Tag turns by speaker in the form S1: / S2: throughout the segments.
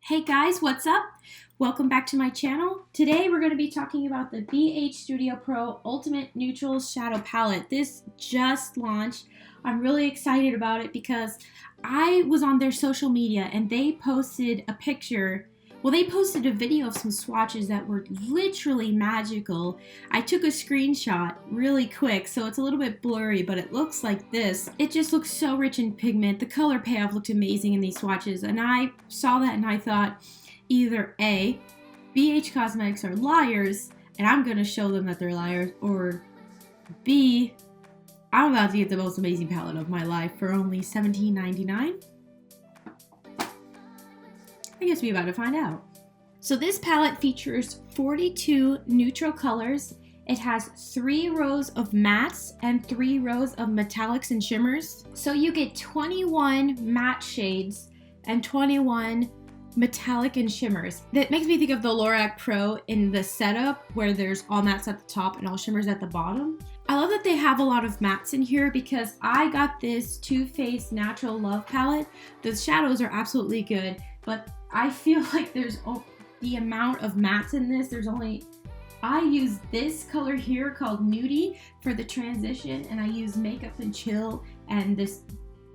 S1: Hey guys, what's up? Welcome back to my channel. Today we're going to be talking about the BH Studio Pro Ultimate Neutral Shadow Palette. This just launched. I'm really excited about it because I was on their social media and they posted a picture. Well, they posted a video of some swatches that were literally magical. I took a screenshot really quick, so it's a little bit blurry, but it looks like this. It just looks so rich in pigment. The color payoff looked amazing in these swatches, and I saw that and I thought, either A, BH Cosmetics are liars, and I'm gonna show them that they're liars, or B, I'm about to get the most amazing palette of my life for only $17.99. I guess we're about to find out. So this palette features 42 neutral colors. It has 3 rows of mattes and 3 rows of metallics and shimmers. So you get 21 matte shades and 21 metallic and shimmers. That makes me think of the Lorac Pro in the setup where there's all mattes at the top and all shimmers at the bottom. I love that they have a lot of mattes in here because I got this Too Faced Natural Love palette. The shadows are absolutely good, but I feel like there's the amount of mattes in this, I use this color here called Nude for the transition, and I use Makeup and Chill and this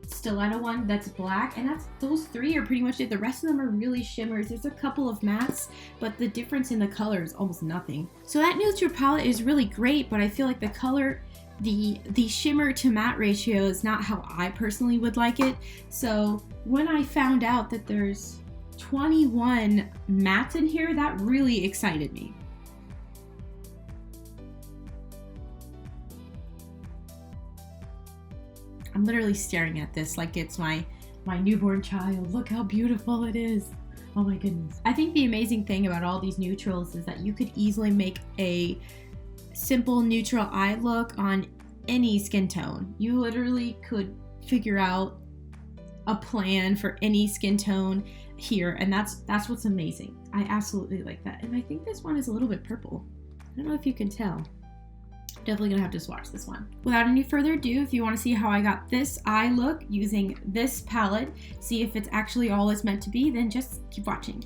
S1: stiletto one that's black, and those 3 are pretty much it. The rest of them are really shimmers. There's a couple of mattes, but the difference in the color is almost nothing. So that neutral palette is really great, but I feel like the color, the shimmer to matte ratio is not how I personally would like it. So when I found out that there's 21 mattes in here, that really excited me. I'm literally staring at this like it's my newborn child. Look how beautiful it is. Oh my goodness. I think the amazing thing about all these neutrals is that you could easily make a simple neutral eye look on any skin tone. You literally could figure out a plan for any skin tone here, and that's what's amazing. I absolutely like that. And I think this one is a little bit purple. I don't know if you can tell. Definitely gonna have to swatch this one. Without any further ado, if you want to see how I got this eye look using this palette, see if it's actually all it's meant to be, then just keep watching.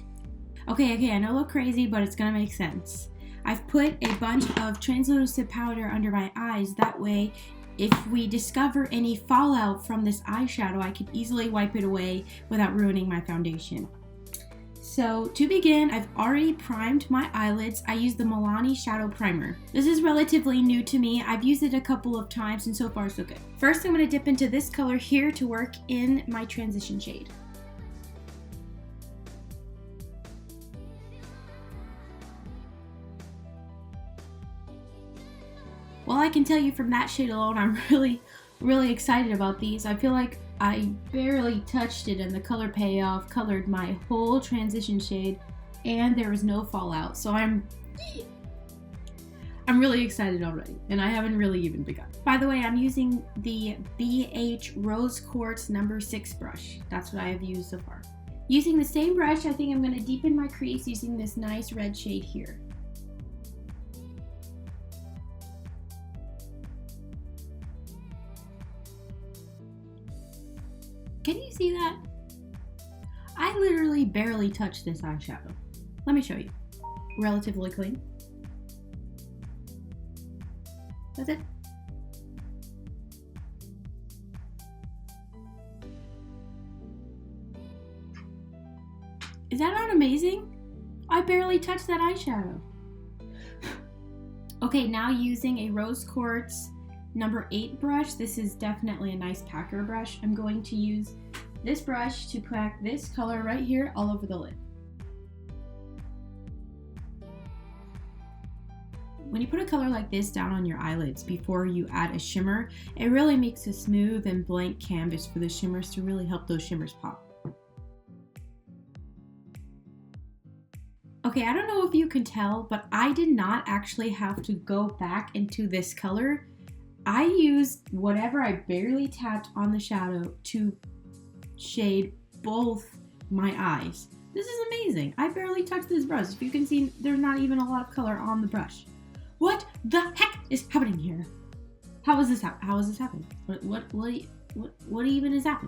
S1: Okay, I know I look crazy, but it's gonna make sense. I've put a bunch of translucent powder under my eyes. That way, if we discover any fallout from this eyeshadow, I can easily wipe it away without ruining my foundation. So to begin, I've already primed my eyelids. I use the Milani Shadow Primer. This is relatively new to me. I've used it a couple of times and so far so good. First, I'm going to dip into this color here to work in my transition shade. Well, I can tell you from that shade alone, I'm really excited about these. I feel like I barely touched it and the color payoff colored my whole transition shade and there was no fallout. So I'm really excited already, and I haven't really even begun. By the way, I'm using the BH Rose Quartz number 6 brush. That's what I have used so far. Using the same brush, I think I'm going to deepen my crease using this nice red shade here. Can you see that? I literally barely touched this eyeshadow. Let me show you. Relatively clean. That's it. Is that not amazing? I barely touched that eyeshadow. Okay, now using a Rose Quartz number 8 brush. This is definitely a nice packer brush. I'm going to use this brush to pack this color right here all over the lid. When you put a color like this down on your eyelids before you add a shimmer, it really makes a smooth and blank canvas for the shimmers to really help those shimmers pop. Okay, I don't know if you can tell, but I did not actually have to go back into this color. I used whatever I barely tapped on the shadow to shade both my eyes. This is amazing. I barely touched this brush. If you can see, there's not even a lot of color on the brush. What the heck is happening here? How is this happening? What even is that?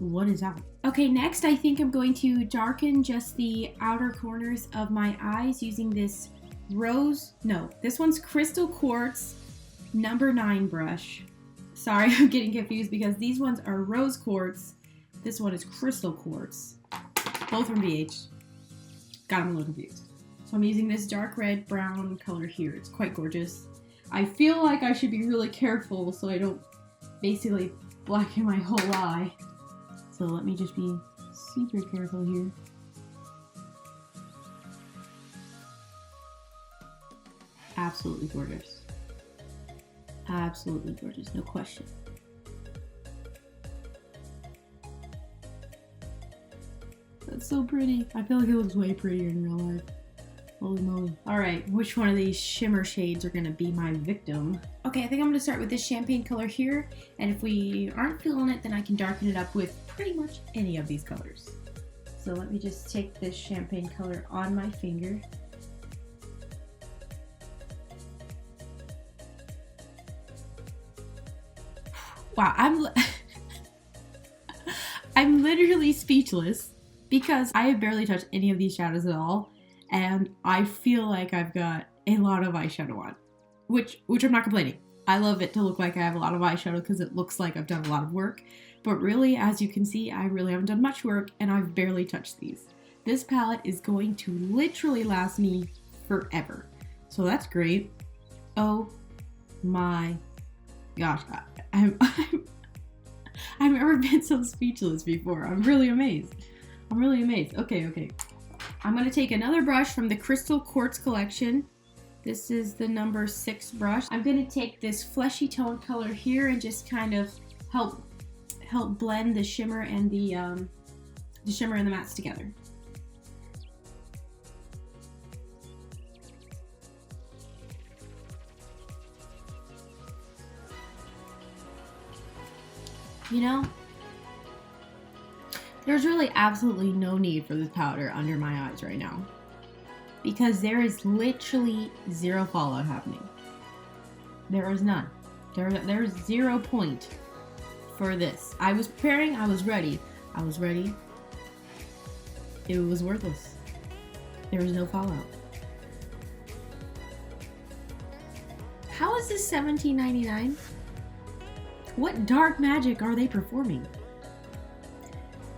S1: What is that? Okay, next I think I'm going to darken just the outer corners of my eyes using this this one's Crystal Quartz number 9 brush. Sorry, I'm getting confused because these ones are Rose Quartz. This one is Crystal Quartz. Both from BH. Got them a little confused. So I'm using this dark red brown color here. It's quite gorgeous. I feel like I should be really careful so I don't basically blacken my whole eye. So let me just be super careful here. Absolutely gorgeous. Absolutely gorgeous, no question. That's so pretty. I feel like it looks way prettier in real life. Holy moly. Alright, which one of these shimmer shades are gonna be my victim? Okay, I think I'm gonna start with this champagne color here, and if we aren't feeling it, then I can darken it up with pretty much any of these colors. So let me just take this champagne color on my finger. Wow, I'm literally speechless because I have barely touched any of these shadows at all, and I feel like I've got a lot of eyeshadow on, which I'm not complaining. I love it to look like I have a lot of eyeshadow because it looks like I've done a lot of work, but really, as you can see, I really haven't done much work and I've barely touched these. This palette is going to literally last me forever, so that's great. Oh my gosh, I've never been so speechless before. I'm really amazed. Okay. I'm gonna take another brush from the Crystal Quartz collection. This is the number 6 brush. I'm gonna take this fleshy tone color here and just kind of help blend the shimmer and the mattes together. You know, there's really absolutely no need for this powder under my eyes right now because there is literally zero fallout happening. There is none. There's 0 point for this. I was preparing, I was ready. It was worthless. There was no fallout. How is this $17.99? What dark magic are they performing?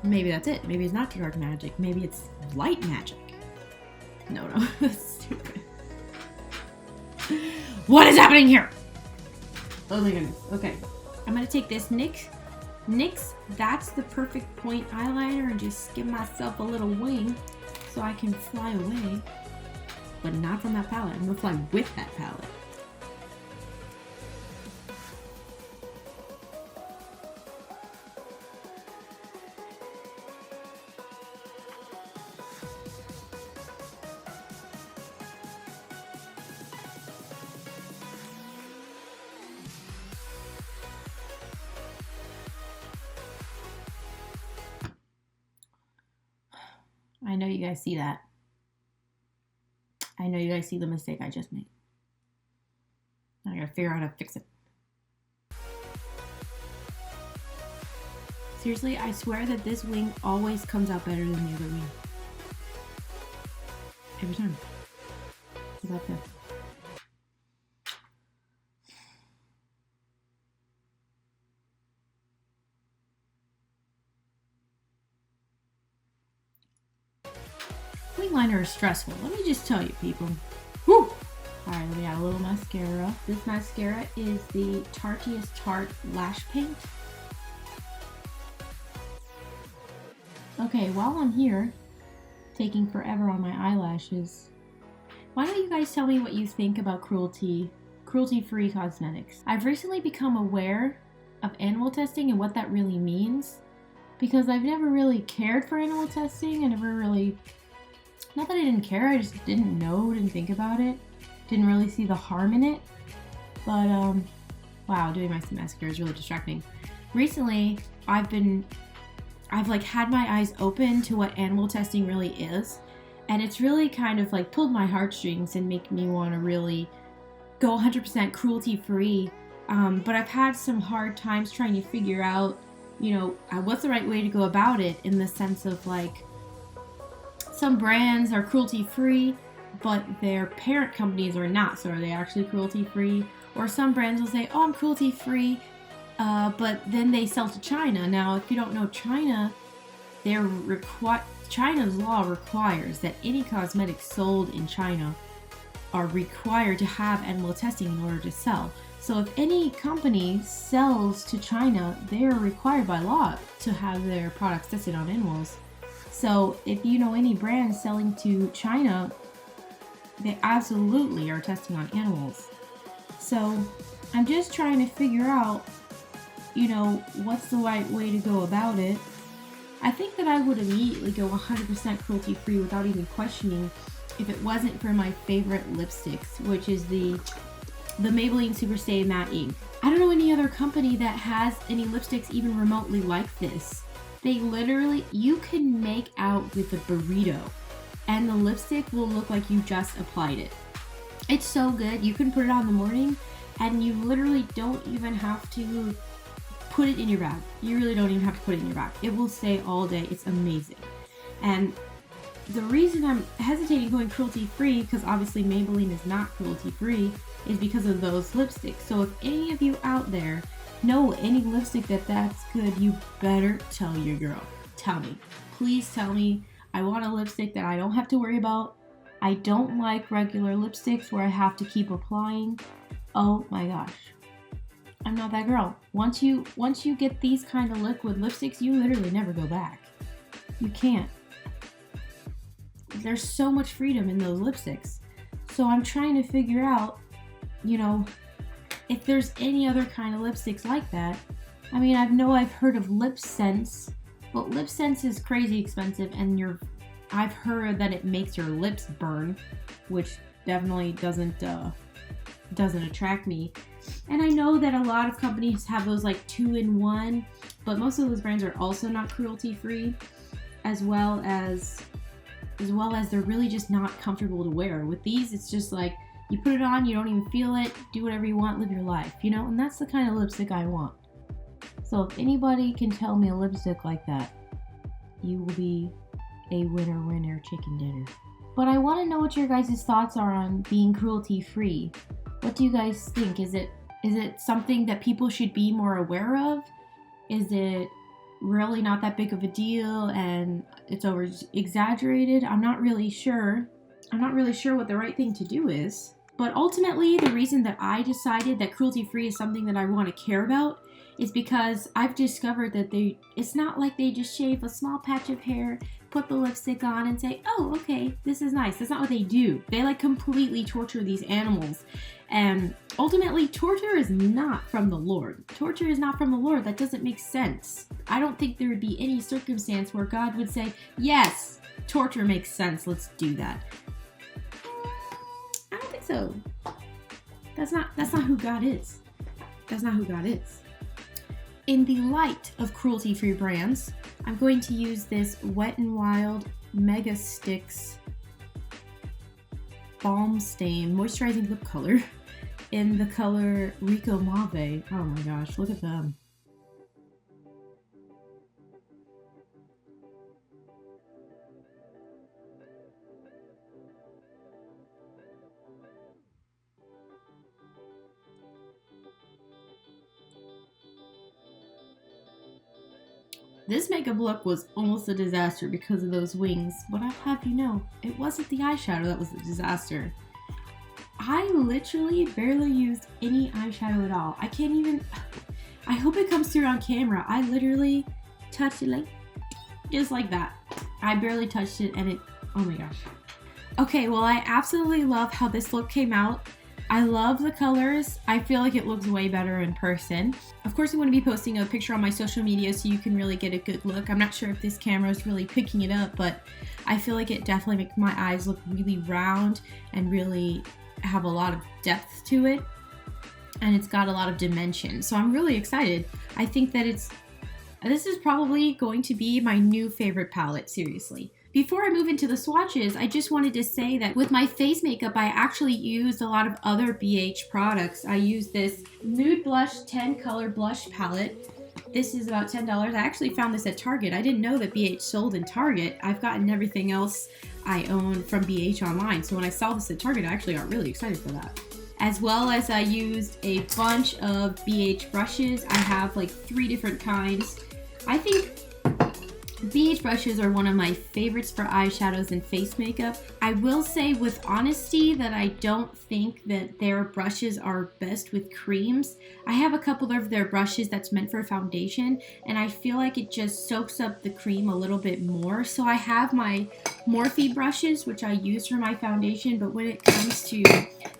S1: Maybe that's it. Maybe it's not dark magic. Maybe it's light magic. No, that's stupid. What is happening here? Oh my goodness. Okay. I'm going to take this NYX That's the Perfect Point eyeliner and just give myself a little wing so I can fly away. But not from that palette. I'm going to fly with that palette. I know you guys see that. I know you guys see the mistake I just made. I gotta figure out how to fix it. Seriously, I swear that this wing always comes out better than the other wing. Every time. It's up there. Wing liner is stressful. Let me just tell you, people. Woo! Alright, we got a little mascara. This mascara is the Tarte Lash Paint. Okay, while I'm here, taking forever on my eyelashes, why don't you guys tell me what you think about cruelty-free cosmetics? I've recently become aware of animal testing and what that really means, because I've never really cared for animal testing. I never really... Not that I didn't care, I just didn't know, didn't think about it. Didn't really see the harm in it. But, wow, doing my mascara is really distracting. Recently, I've like had my eyes open to what animal testing really is. And it's really kind of like pulled my heartstrings and make me want to really go 100% cruelty-free But I've had some hard times trying to figure out, what's the right way to go about it, in the sense of like, some brands are cruelty free, but their parent companies are not. So are they actually cruelty free? Or some brands will say, oh, I'm cruelty free, but then they sell to China. Now, if you don't know China, China's law requires that any cosmetics sold in China are required to have animal testing in order to sell. So if any company sells to China, they are required by law to have their products tested on animals. So if you know any brands selling to China, they absolutely are testing on animals. So I'm just trying to figure out, what's the right way to go about it. I think that I would immediately go 100% cruelty free without even questioning if it wasn't for my favorite lipsticks, which is the Maybelline Superstay Matte Ink. I don't know any other company that has any lipsticks even remotely like this. They literally, you can make out with a burrito and the lipstick will look like you just applied it. It's so good. You can put it on in the morning and you literally don't even have to put it in your bag. You really don't even have to put it in your bag. It will stay all day. It's amazing. And the reason I'm hesitating going cruelty free, because obviously Maybelline is not cruelty free, is because of those lipsticks. So if any of you out there know any lipstick that's good, you better tell your girl. Tell me. Please tell me. I want a lipstick that I don't have to worry about. I don't like regular lipsticks where I have to keep applying. Oh my gosh. I'm not that girl. Once you get these kind of liquid lipsticks, you literally never go back. You can't. There's so much freedom in those lipsticks. So I'm trying to figure out, if there's any other kind of lipsticks like that. I mean, I've heard of lip sense, but lip sense is crazy expensive, and I've heard that it makes your lips burn, which definitely doesn't attract me. And I know that a lot of companies have those like 2-in-1, but most of those brands are also not cruelty free, as well as they're really just not comfortable to wear. With these, it's just like, you put it on, you don't even feel it, do whatever you want, live your life, and that's the kind of lipstick I want. So if anybody can tell me a lipstick like that, you will be a winner chicken dinner. But I want to know what your guys' thoughts are on being cruelty free. What do you guys think? Is it something that people should be more aware of? Is it really not that big of a deal and it's over exaggerated? I'm not really sure what the right thing to do is. But ultimately, the reason that I decided that cruelty-free is something that I want to care about is because I've discovered that it's not like they just shave a small patch of hair, put the lipstick on, and say, oh, okay, this is nice. That's not what they do. They like completely torture these animals. And ultimately, torture is not from the Lord. Torture is not from the Lord. That doesn't make sense. I don't think there would be any circumstance where God would say, yes, torture makes sense. Let's do that. I don't think so. That's not who God is. That's not who God is. In the light of cruelty-free brands, I'm going to use this Wet n Wild MegaSlicks Balm Stain Moisturizing Lip Color in the color Rico Mauve. Oh my gosh, look at them. This makeup look was almost a disaster because of those wings, but I'll have you know, it wasn't the eyeshadow that was a disaster. I literally barely used any eyeshadow at all. I hope it comes through on camera. I literally touched it just like that. I barely touched it and oh my gosh. Okay, well, I absolutely love how this look came out. I love the colors. I feel like it looks way better in person. Of course, I'm going to be posting a picture on my social media so you can really get a good look. I'm not sure if this camera is really picking it up, but I feel like it definitely makes my eyes look really round and really have a lot of depth to it. And it's got a lot of dimension. So I'm really excited. I think that this is probably going to be my new favorite palette, seriously. Before I move into the swatches, I just wanted to say that with my face makeup, I actually used a lot of other BH products. I used this Nude Blush 10 color blush palette. This is about $10. I actually found this at Target. I didn't know that BH sold in Target. I've gotten everything else I own from BH online. So when I saw this at Target, I actually got really excited for that. As well as I used a bunch of BH brushes. I have like 3 different kinds. I think BH brushes are one of my favorites for eyeshadows and face makeup. I will say with honesty that I don't think that their brushes are best with creams. I have a couple of their brushes that's meant for foundation, and I feel like it just soaks up the cream a little bit more. So I have my Morphe brushes, which I use for my foundation, but when it comes to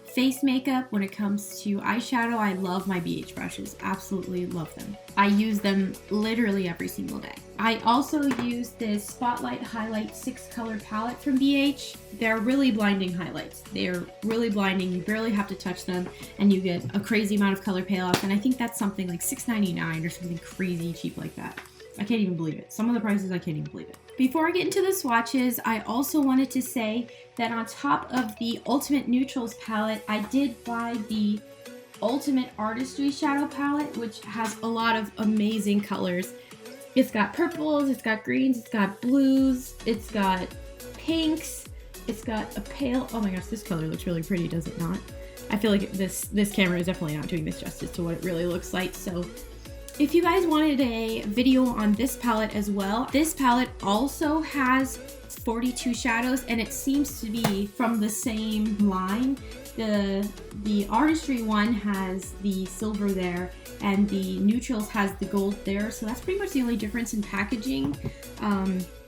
S1: face makeup, when it comes to eyeshadow, I love my BH brushes. Absolutely love them. I use them literally every single day. I also use this Spotlight Highlight 6 color palette from BH. They're really blinding highlights. They're really blinding. You barely have to touch them and you get a crazy amount of color payoff. And I think that's something like $6.99 or something crazy cheap like that. I can't even believe it. Some of the prices, I can't even believe it. Before I get into the swatches, I also wanted to say that on top of the Ultimate Neutrals palette, I did buy the Ultimate Artistry Shadow palette, which has a lot of amazing colors. It's got purples, it's got greens, it's got blues, it's got pinks, it's got a pale, oh my gosh, this color looks really pretty, does it not? I feel like this camera is definitely not doing this justice to what it really looks like. So if you guys wanted a video on this palette as well, this palette also has 42 shadows and it seems to be from the same line. The Artistry one has the silver there and the Neutrals has the gold there, so that's pretty much the only difference in packaging.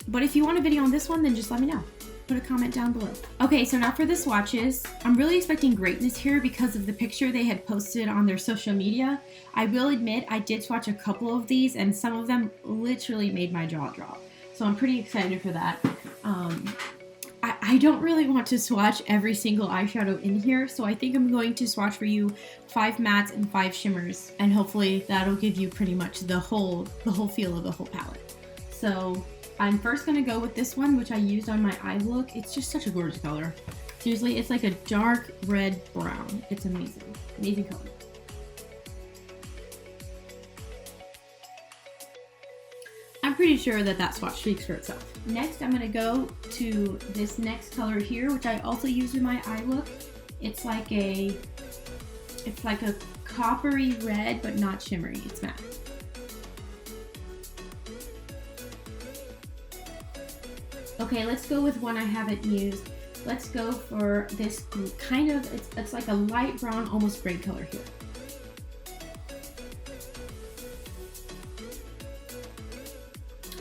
S1: But if you want a video on this one, then just let me know. Put a comment down below. Okay, so now for the swatches. I'm really expecting greatness here because of the picture they had posted on their social media. I will admit I did swatch a couple of these and some of them literally made my jaw drop. So I'm pretty excited for that. I don't really want to swatch every single eyeshadow in here, so I think I'm going to swatch for you 5 mattes and 5 shimmers, and hopefully that'll give you pretty much the whole feel of the whole palette. So I'm first going to go with this one, which I used on my eye look. It's just such a gorgeous color. Seriously, it's like a dark red brown. It's amazing. Amazing color. I'm pretty sure that swatch speaks for itself. Next, I'm going to go to this next color here, which I also use in my eye look. It's like a coppery red, but not shimmery. It's matte. Okay, let's go with one I haven't used. Let's go for this kind of, it's like a light brown, almost gray color here.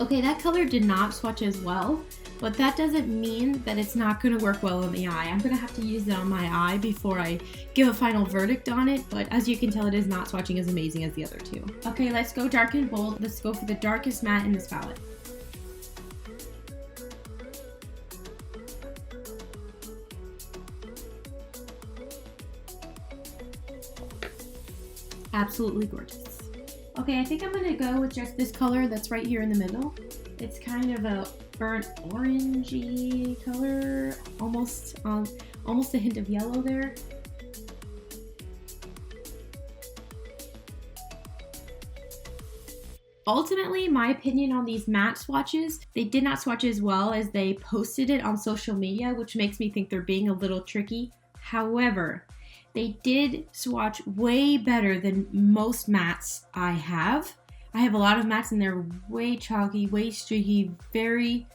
S1: Okay, that color did not swatch as well, but that doesn't mean that it's not going to work well on the eye. I'm going to have to use it on my eye before I give a final verdict on it, but as you can tell, it is not swatching as amazing as the other two. Okay, let's go dark and bold. Let's go for the darkest matte in this palette. Absolutely gorgeous. Okay, I think I'm going to go with just this color that's right here in the middle. It's kind of a burnt orangey color, almost a hint of yellow there. Ultimately, my opinion on these matte swatches, they did not swatch as well as they posted it on social media, which makes me think they're being a little tricky. However, they did swatch way better than most mattes I have. I have a lot of mattes and they're way chalky, way streaky, very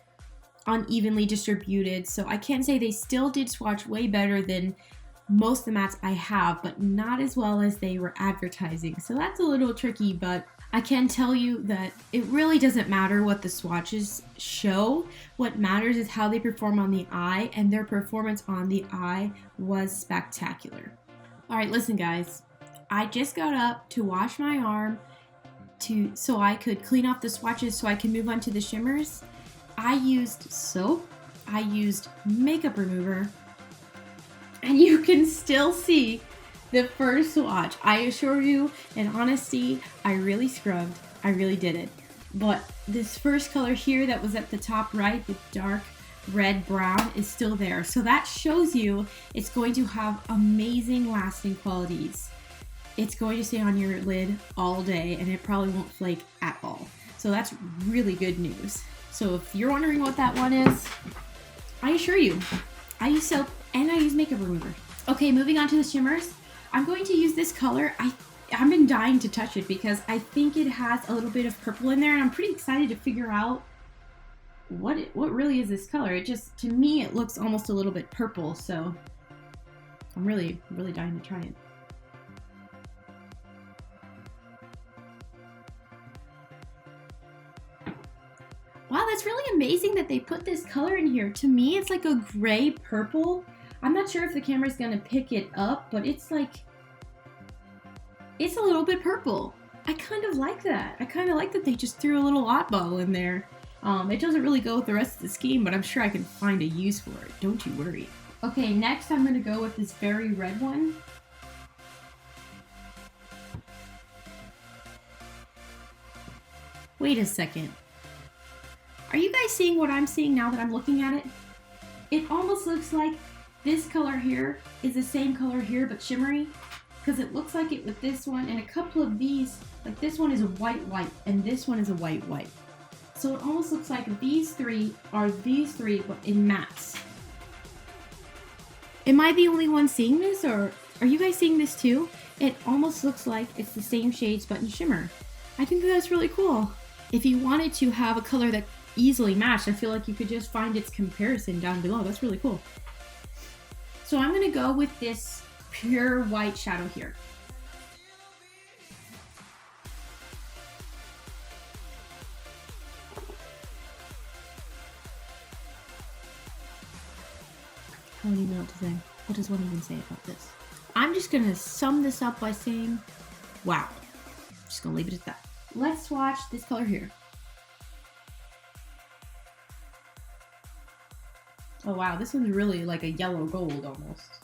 S1: unevenly distributed. So I can say they still did swatch way better than most of the mattes I have, but not as well as they were advertising. So that's a little tricky, but I can tell you that it really doesn't matter what the swatches show. What matters is how they perform on the eye, and their performance on the eye was spectacular. All right, listen guys, I just got up to wash my arm so I could clean off the swatches so I can move on to the shimmers. I used soap, I used makeup remover, and you can still see the first swatch. I assure you, in honesty, I really scrubbed. I really did it. But this first color here that was at the top right, the dark red brown is still there. So that shows you it's going to have amazing lasting qualities. It's going to stay on your lid all day and it probably won't flake at all. So that's really good news. So if you're wondering what that one is, I assure you, I use soap and I use makeup remover. Okay, moving on to the shimmers. I'm going to use this color. I've been dying to touch it because I think it has a little bit of purple in there and I'm pretty excited to figure out what really is this color. It just, to me, it looks almost a little bit purple, so I'm really dying to try it. Wow, that's really amazing that they put this color in here. To me, it's like a gray purple. I'm not sure if the camera's gonna pick it up, but it's like, it's a little bit purple. I kind of like that. I kind of like that they just threw a little oddball in there. It doesn't really go with the rest of the scheme, but I'm sure I can find a use for it. Don't you worry. Okay, next I'm gonna go with this very red one. Wait a second. Are you guys seeing what I'm seeing now that I'm looking at it? It almost looks like this color here is the same color here, but shimmery. Because it looks like it with this one and a couple of these, like this one is a white and this one is a white. So it almost looks like these three are these three, but in mattes. Am I the only one seeing this, or are you guys seeing this too? It almost looks like it's the same shades, but in shimmer. I think that's really cool. If you wanted to have a color that easily matched, I feel like you could just find its comparison down below. That's really cool. So I'm gonna go with this pure white shadow here. I don't even know what to say. What does one even say about this? I'm just gonna sum this up by saying, wow. I'm just gonna leave it at that. Let's swatch this color here. Oh wow, this one's really like a yellow gold almost.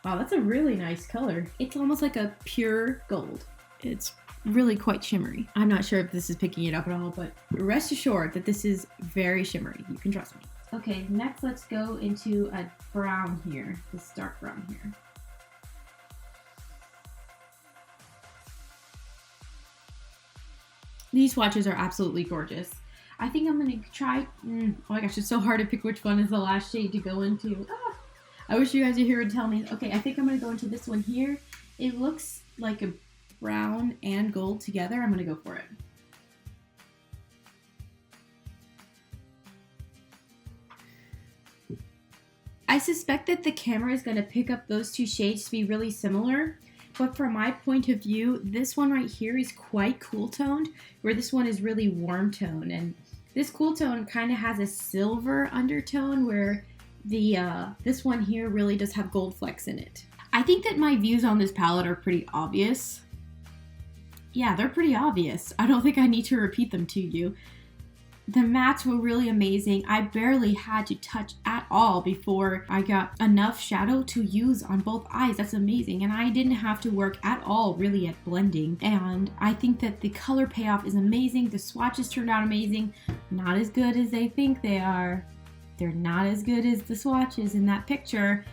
S1: Wow, that's a really nice color. It's almost like a pure gold. It's really quite shimmery. I'm not sure if this is picking it up at all, but rest assured that this is very shimmery. You can trust me. Okay, next let's go into a brown here, this dark brown here. These swatches are absolutely gorgeous. I think I'm gonna try, oh my gosh, it's so hard to pick which one is the last shade to go into. Ah, I wish you guys were here and tell me. Okay, I think I'm gonna go into this one here. It looks like a brown and gold together. I'm gonna go for it. I suspect that the camera is gonna pick up those two shades to be really similar. But from my point of view, this one right here is quite cool toned, where this one is really warm tone. And this cool tone kind of has a silver undertone, where the this one here really does have gold flecks in it. I think that my views on this palette are pretty obvious. Yeah, they're pretty obvious. I don't think I need to repeat them to you. The mattes were really amazing. I barely had to touch at all before I got enough shadow to use on both eyes. That's amazing. And I didn't have to work at all really at blending. And I think that the color payoff is amazing. The swatches turned out amazing. Not as good as they think they are. They're not as good as the swatches in that picture,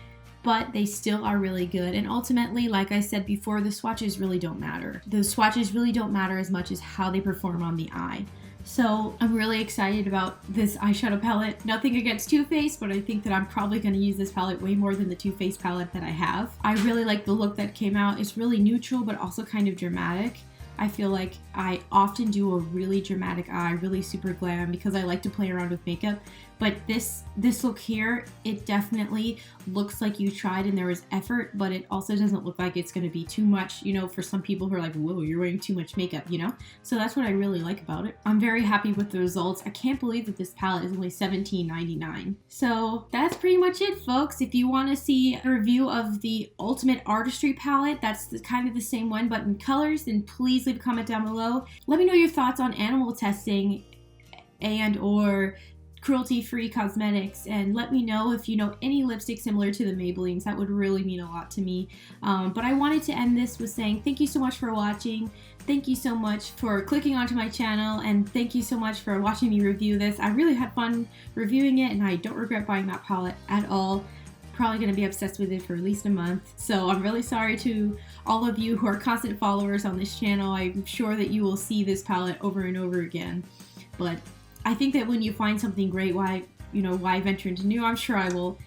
S1: but they still are really good. And ultimately, like I said before, the swatches really don't matter. The swatches really don't matter as much as how they perform on the eye. So I'm really excited about this eyeshadow palette. Nothing against Too Faced, but I think that I'm probably going to use this palette way more than the Too Faced palette that I have. I really like the look that came out. It's really neutral, but also kind of dramatic. I feel like I often do a really dramatic eye, really super glam, because I like to play around with makeup. But this look here, it definitely looks like you tried and there was effort, but it also doesn't look like it's gonna be too much, you know, for some people who are like, whoa, you're wearing too much makeup, you know? So that's what I really like about it. I'm very happy with the results. I can't believe that this palette is only $17.99. So that's pretty much it, folks. If you wanna see a review of the Ultimate Artistry palette, that's kind of the same one, but in colors, then please leave a comment down below. Let me know your thoughts on animal testing and or cruelty-free cosmetics, and let me know if you know any lipstick similar to the Maybellines. That would really mean a lot to me. But I wanted to end this with saying thank you so much for watching. Thank you so much for clicking onto my channel, and thank you so much for watching me review this. I really had fun reviewing it, and I don't regret buying that palette at all. Probably going to be obsessed with it for at least a month. So I'm really sorry to all of you who are constant followers on this channel. I'm sure that you will see this palette over and over again. But I think that when you find something great, why venture into new? I'm sure I will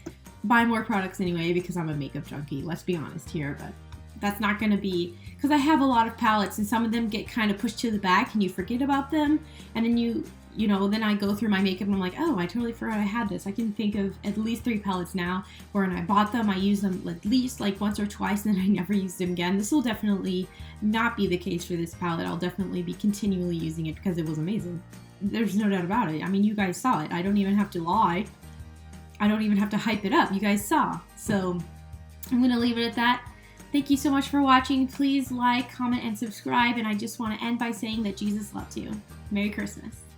S1: buy more products anyway because I'm a makeup junkie. Let's be honest here, but that's not going to be, because I have a lot of palettes and some of them get kind of pushed to the back and you forget about them, and then then I go through my makeup and I'm like, oh, I totally forgot I had this. I can think of at least 3 palettes now where when I bought them, I used them at least like once or twice and then I never used them again. This will definitely not be the case for this palette. I'll definitely be continually using it because it was amazing. There's no doubt about it. I mean, you guys saw it. I don't even have to lie. I don't even have to hype it up. You guys saw. So I'm going to leave it at that. Thank you so much for watching. Please like, comment, and subscribe. And I just want to end by saying that Jesus loves you. Merry Christmas.